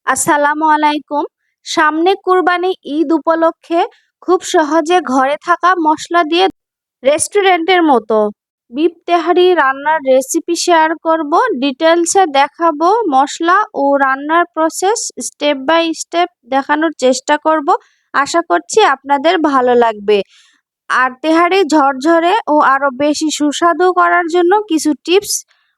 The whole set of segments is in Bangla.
আসসালামু আলাইকুম। সামনে কুরবানি ঈদ উপলক্ষে খুব সহজে ঘরে থাকা মশলা দিয়ে রেস্টুরেন্টের মতো বিফ তেহারি রান্নার রেসিপি শেয়ার করব। ডিটেলসে দেখাবো, মশলা ও রান্নার প্রসেস স্টেপ বাই স্টেপ দেখানোর চেষ্টা করব। আশা করছি আপনাদের ভালো লাগবে। আর তেহারি ঝরঝরে ও আরো বেশি সুস্বাদু করার জন্য কিছু টিপস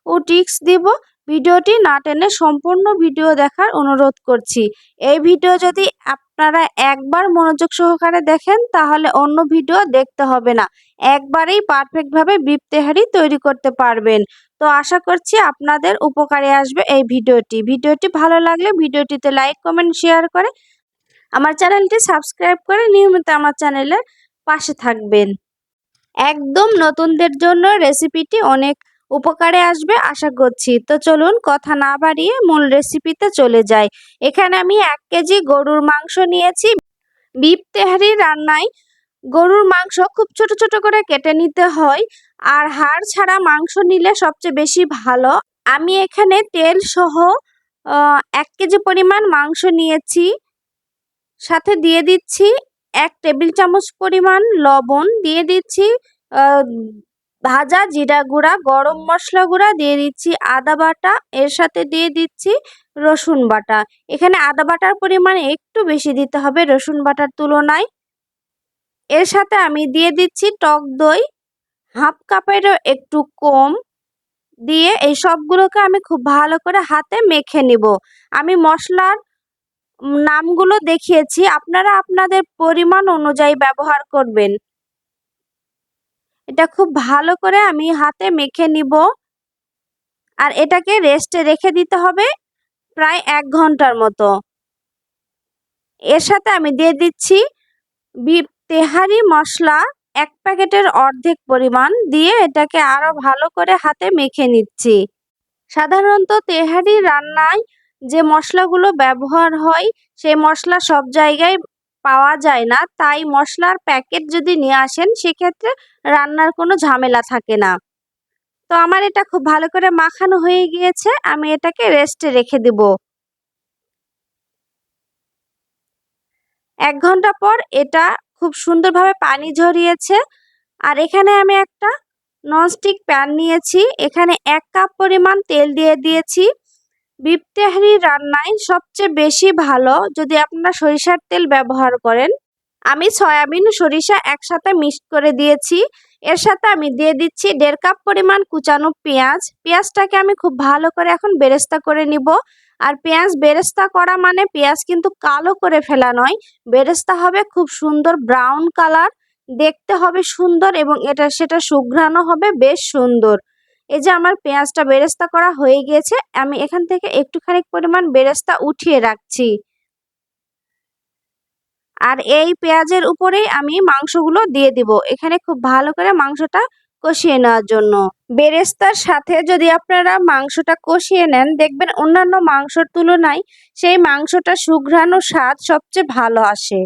ও ট্রিক্স দিব। ভিডিওটি না টেনে সম্পূর্ণ ভিডিও দেখার অনুরোধ করছি। এই ভিডিও যদি আপনারা একবার মনোযোগ সহকারে দেখেন তাহলে অন্য ভিডিও দেখতে হবে না। একবারেই পারফেক্টভাবে বিফ তেহারি তৈরি করতে পারবেন। তো আশা করছি আপনাদের উপকারে আসবে এই ভিডিওটি ভালো লাগলে ভিডিওটিতে লাইক কমেন্ট শেয়ার করে আমার চ্যানেলটি সাবস্ক্রাইব করে নিয়মিত আমার চ্যানেলের পাশে থাকবেন। একদম নতুনদের জন্য রেসিপিটি অনেক উপকারে আসবে আশা করছি। তো চলুন কথা না বাড়িয়ে মূল রেসিপিতে চলে যাই। এখানে আমি 1 কেজি গরুর মাংস নিয়েছি। বিফ তেহারি রান্নায় গরুর মাংস খুব ছোট ছোট করে কেটে নিতে হয়, আর হাড় ছাড়া মাংস নিলে সবচেয়ে বেশি ভালো। আমি এখানে তেল সহ 1 কেজি পরিমাণ মাংস নিয়েছি। সাথে দিয়ে দিচ্ছি 1 টেবিল চামচ পরিমাণ লবণ, দিয়ে দিচ্ছি ভাজা জিরা গুঁড়া, গরম মশলা গুঁড়া, দিয়ে দিচ্ছি আদা বাটা, এর সাথে দিয়ে দিচ্ছি রসুন বাটা। এখানে আদা বাটার পরিমাণ একটু বেশি দিতে হবে রসুন বাটার তুলনায়। এর সাথে আমি দিয়ে দিচ্ছি টক দই, হাফ কাপেরও একটু কম দিয়ে এই সবগুলোকে আমি খুব ভালো করে হাতে মেখে নিব। আমি মশলার নামগুলো দেখিয়েছি, আপনারা আপনাদের পরিমাণ অনুযায়ী ব্যবহার করবেন। এটা খুব ভালো করে আমি হাতে মেখে নিব, আর এটাকে রেস্টে রেখে দিতে হবে প্রায় 1 ঘন্টার মতো। এর সাথে আমি দিয়ে দিচ্ছি বিফ তেহারি মশলা 1 প্যাকেটের অর্ধেক পরিমাণ দিয়ে এটাকে আরো ভালো করে হাতে মেখে নিচ্ছি। সাধারণত তেহারি রান্নায় যে মশলাগুলো ব্যবহার হয় সেই মশলা সব জায়গায় পাওয়া যায় না, তাই মশলার প্যাকেট যদি নিয়ে আসেন সেক্ষেত্রে রান্নার কোনো ঝামেলা থাকে না। তো আমার এটা খুব ভালো করে মাখানো হয়ে গিয়েছে, আমি এটাকে রেস্টে রেখে দেব। 1 ঘন্টা পর এটা খুব সুন্দরভাবে পানি ঝরিয়েছে। আর এখানে আমি একটা ননস্টিক প্যান নিয়েছি, এখানে 1 কাপ পরিমাণ তেল দিয়ে দিয়েছি। বিফ তেহারি রান্নায় সবচেয়ে বেশি ভালো যদি আপনারা সরিষার তেল ব্যবহার করেন। আমি সয়াবিন সরিষা একসাথে মিক্সড করে দিয়েছি। এর সাথে আমি দিয়ে দিচ্ছি 1.5 কাপ পরিমাণ কুচানো পেঁয়াজ। পেঁয়াজটাকে আমি খুব ভালো করে এখন বেরেস্তা করে নিব। আর পেঁয়াজ বেরেস্তা করা মানে পেঁয়াজ কিন্তু কালো করে ফেলা নয়, বেরেস্তা হবে খুব সুন্দর ব্রাউন কালার, দেখতে হবে সুন্দর এবং সেটা সুঘ্রাণও হবে বেশ সুন্দর। এই যে আমার পেঁয়াজটা বেরেস্তা করা হয়ে গিয়েছে, আমি এখান থেকে একটুখানি পরিমাণ বেরেস্তা উঠিয়ে রাখছি। আর এই পেঁয়াজের উপরেই আমি মাংসগুলো দিয়ে দিব, এখানে খুব ভালো করে মাংসটা কষিয়ে নেওয়ার জন্য। বেরেস্তার সাথে যদি আপনারা মাংসটা কষিয়ে নেন দেখবেন অন্যান্য মাংসর তুলনায় সেই মাংসটা সুঘ্রাণ ও স্বাদ সবচেয়ে ভালো আসে।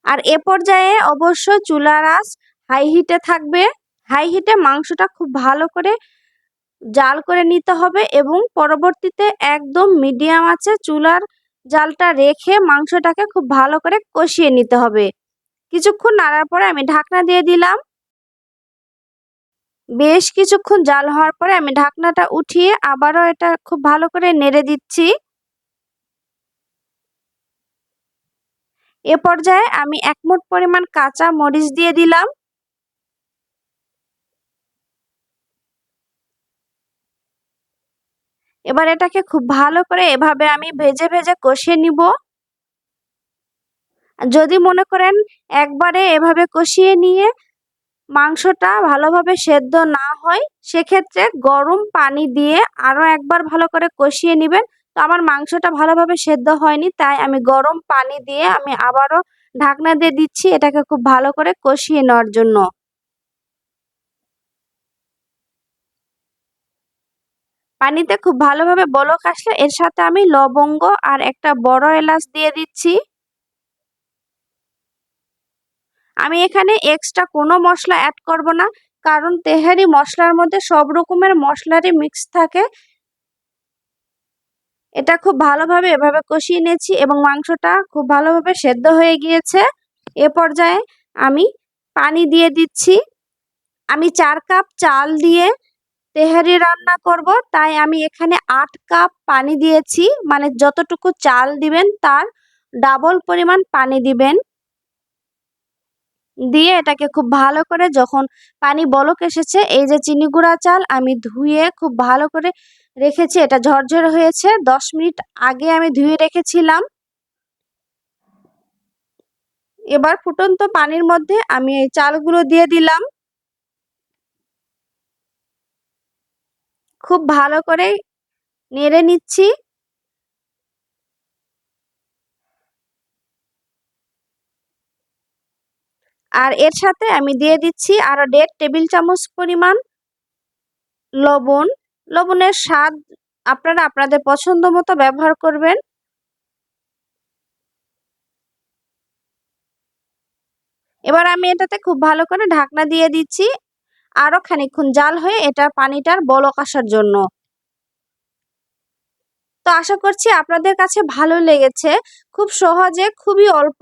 আর এ পর্যায়ে অবশ্যই চুলার আঁচ হাই হিটে থাকবে। হাই হিটে মাংসটা খুব ভালো করে জাল করে নিতে হবে এবং পরবর্তীতে একদম মিডিয়াম আঁচে চুলার জালটা রেখে মাংসটাকে খুব ভালো করে কষিয়ে নিতে হবে। কিছুক্ষণ নাড়ার পরে আমি ঢাকনা দিয়ে দিলাম। বেশ কিছুক্ষণ জাল হওয়ার পরে আমি ঢাকনাটা উঠিয়ে আবারও এটা খুব ভালো করে নেড়ে দিচ্ছি। এ পর্যায়ে আমি 1 মুঠ পরিমাণ কাঁচা মরিচ দিয়ে দিলাম। এবার এটাকে খুব ভালো করে এভাবে আমি ভেজে ভেজে কষিয়ে নিব। যদি মনে করেন একবারে এভাবে কষিয়ে নিয়ে মাংসটা ভালোভাবে সেদ্ধ না হয় সেক্ষেত্রে গরম পানি দিয়ে আরো একবার ভালো করে কষিয়ে নেবেন। তো আমার মাংসটা ভালোভাবে সেদ্ধ হয়নি, তাই আমি গরম পানি দিয়ে আমি আবারও ঢাকনা দিয়ে দিচ্ছি এটাকে খুব ভালো করে কষিয়ে নেওয়ার জন্য। পানিতে খুব ভালোভাবে বলক আসলে এর সাথে আমি লবঙ্গ আর একটা বড় এলাচ দিয়ে দিচ্ছি। আমি এখানে এক্সট্রা কোনো মশলা অ্যাড করব না, কারণ তেহারি মশলার মধ্যে সব রকমের মশলারই মিক্স থাকে। এটা খুব ভালোভাবে এভাবে কষিয়ে নিয়েছি এবং মাংসটা খুব ভালোভাবে সেদ্ধ হয়ে গিয়েছে। এ পর্যায়ে আমি পানি দিয়ে দিচ্ছি। আমি 4 কাপ চাল দিয়ে তেহারি রান্না করব, তাই আমি এখানে 8 কাপ পানি দিয়েছি। মানে যতটুকু চাল দিবেন তার ডাবল পরিমাণ পানি দিবেন। দিয়ে এটাকে খুব ভালো করে যখন পানি বলক এসেছে, এই যে চিনি গুঁড়া চাল আমি ধুয়ে খুব ভালো করে রেখেছি, এটা ঝরঝরে হয়েছে। 10 মিনিট আগে আমি ধুয়ে রেখেছিলাম। এবার ফুটন্ত পানির মধ্যে আমি এই চালগুলো দিয়ে দিলাম। খুব ভালো করে নেড়ে নিচ্ছি। আর এর সাথে আমি দিয়ে দিচ্ছি আরো 1.5 টেবিল চামচ পরিমাণ লবণ। লবণের স্বাদ আপনারা আপনাদের পছন্দ মতো ব্যবহার করবেন। এবার আমি এটাতে খুব ভালো করে ঢাকনা দিয়ে দিচ্ছি আরো খানিকক্ষণ জাল হয়ে এটা পানিটার বলক আসার জন্য। তো আশা করছি আপনাদের কাছে ভালো লেগেছে। খুব সহজে খুবই অল্প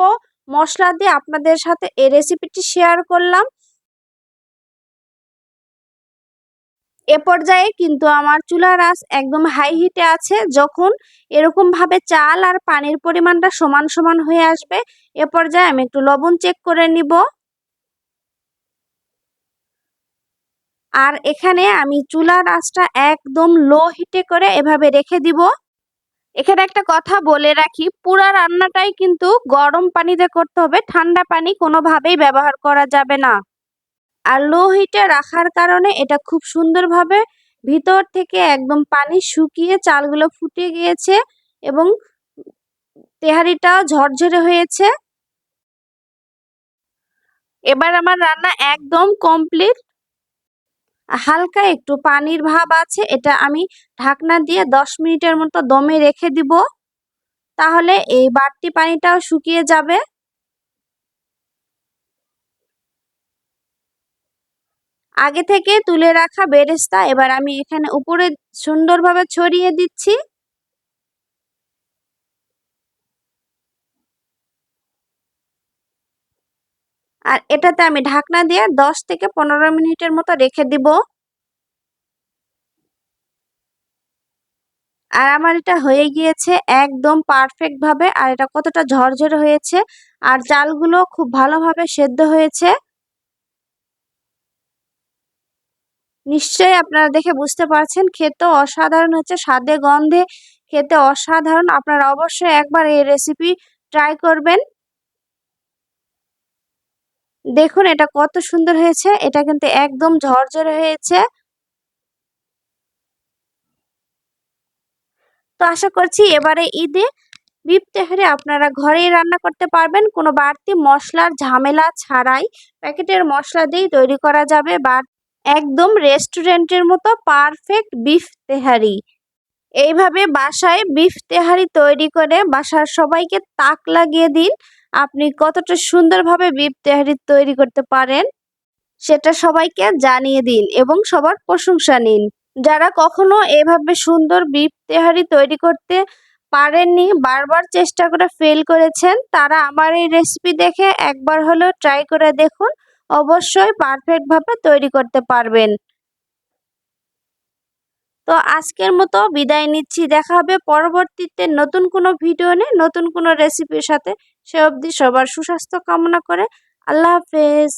মশলা দিয়ে আপনাদের সাথে এই রেসিপিটি শেয়ার করলাম। এ পর্যায়ে কিন্তু আমার চুলার আঁচ একদম হাই হিটে আছে। যখন এরকম ভাবে চাল আর পানির পরিমাণটা সমান সমান হয়ে আসবে, এ পর্যায়ে আমি একটু লবণ চেক করে নিব। আর এখানে আমি চুলার আঁচটা একদম লো হিটে করে এভাবে রেখে দিব। এখানে একটা কথা বলে রাখি, পুরা রান্নাটাই কিন্তু গরম পানিতে করতে হবে, ঠান্ডা পানি কোনোভাবেই ব্যবহার করা যাবে না। আর লো হিটে রাখার কারণে এটা খুব সুন্দরভাবে ভিতর থেকে একদম পানি শুকিয়ে চালগুলো ফুটে গিয়েছে এবং তেহারিটাও ঝরঝরে হয়েছে। এবার আমার রান্না একদম কমপ্লিট। হালকা একটু পানির ভাব আছে, এটা আমি ঢাকনা দিয়ে 10 মিনিটের মতো দমে রেখে দিব। তাহলে এই বাড়তি পানিটাও শুকিয়ে যাবে। আগে থেকে তুলে রাখা বেরেস্তা এবার আমি এখানে উপরে সুন্দরভাবে ছড়িয়ে দিচ্ছি। আর এটাতে আমি ঢাকনা দিয়ে 10 থেকে 15 মিনিটের মতো রেখে দিব। আর আমার এটা হয়ে গিয়েছে একদম পারফেক্ট ভাবে। আর এটা কতটা ঝরঝরে হয়েছে আর চালগুলো খুব ভালোভাবে সেদ্ধ হয়েছে। নিশ্চয়ই আপনারা দেখে বুঝতে পারছেন, খেতেও অসাধারণ হচ্ছে, স্বাদে গন্ধে খেতে অসাধারণ। আপনারা অবশ্যই একবার এই রেসিপি ট্রাই করবেন। দেখুন এটা কত সুন্দর হয়েছে, এটা কিন্তু একদম ঝরঝরে হয়েছে। তো আশা করছি এবারে ঈদে বিফ তেহারি আপনারা ঘরেই রান্না করতে পারবেন, কোনো বাড়তি মশলার ঝামেলা ছাড়াই। প্যাকেটের মশলা দিয়েই তৈরি করা যাবে বা একদম রেস্টুরেন্টের মতো পারফেক্ট বিফ তেহারি। এইভাবে বাসায় বিফ তেহারি তৈরি করে বাসার সবাইকে তাক লাগিয়ে দিন। আপনি কতটা সুন্দরভাবে বিফ তেহারি তৈরি করতে পারেন সেটা সবাইকে জানিয়ে দিন এবং সবার প্রশংসা নিন। যারা কখনো এভাবে সুন্দর বিফ তেহারি তৈরি করতে পারেননি, বারবার চেষ্টা করে ফেল করেছেন, তারা আমার এই রেসিপি দেখে একবার হলেও ট্রাই করে দেখুন। অবশ্যই পারফেক্ট ভাবে তৈরি করতে পারবেন। তো আজকের মতো বিদায় নিচ্ছি। দেখা হবে পরবর্তীতে নতুন কোনো ভিডিও নিয়ে, নতুন কোনো রেসিপির সাথে। সে অবধি সবার সুস্বাস্থ্য কামনা করে আল্লাহ হাফেজ।